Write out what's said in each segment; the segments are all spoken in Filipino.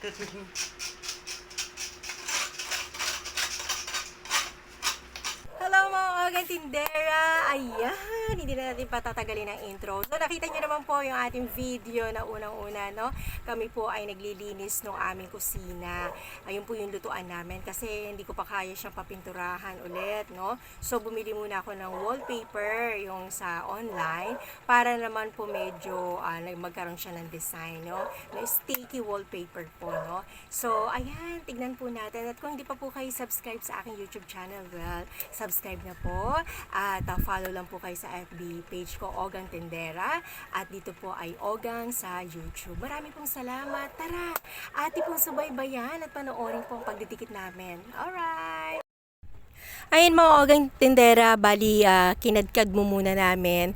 Hello mga ogang tindera! Ayan, hindi na natin patatagalin ang intro. So nakita nyo naman po yung ating video na unang-una, no? Kami po ay naglilinis ng aming kusina. Ayun po yung lutuan namin kasi hindi ko pa kaya siyang papinturahan ulit, no? So bumili muna ako ng wallpaper, yung sa online, para naman po medyo magkaroon siya ng design, no? Na sticky wallpaper po, no? So ayan, tignan po natin. At kung hindi pa po kayo subscribe sa aking YouTube channel, well, subscribe na po at follow lang po kayo sa FB page ko, Ogang Tindera, at dito po ay Ogang sa YouTube. Marami pong salamat. Tara, ati pong subaybayan at panoorin po ang pagdidikit namin. Alright! Ayun mga ogang tindera, bali kinadkad mo muna namin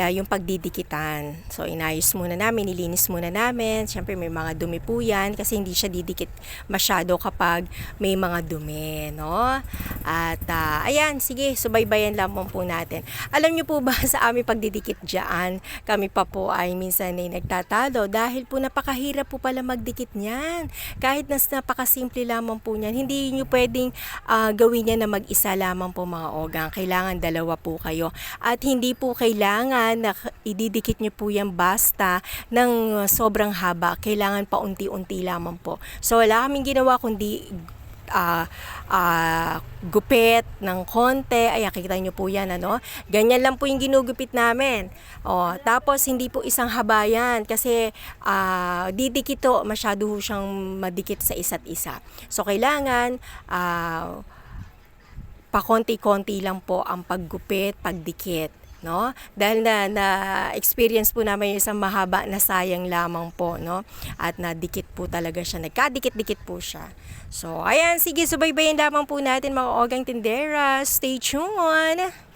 yung pagdidikitan. So inayos muna namin, nilinis muna namin. Siyempre may mga dumi po yan kasi hindi siya didikit masyado kapag may mga dumi, no? At ayan, sige, subaybayan lang po natin. Alam niyo po ba sa aming pagdidikit dyan, kami pa po ay minsan ay nagtatalo dahil po napakahirap po pala magdikit niyan. Kahit napakasimple lamang po niyan, hindi niyo pwedeng gawin niya na mag-isa lamang po mga ogang. Kailangan dalawa po kayo. At hindi po kailangan na ididikit niyo po yan basta ng sobrang haba. Kailangan paunti-unti lamang po. So wala kaming ginawa kundi gupit ng konti. Ayan, kita nyo po yan, ano? Ganyan lang po yung ginugupit namin. O, tapos hindi po isang habayan kasi didikit to, masyado siyang madikit sa isa't isa. So kailangan pakonti-konti lang po ang paggupit, pagdikit, no? Dahil na experience po namin yung isang mahaba na sayang lamang po, no? At nadikit po talaga siya, nagkadikit-dikit po siya. So, ayan, sige, subaybayan lamang po natin mga ogang tindera. Stay tuned!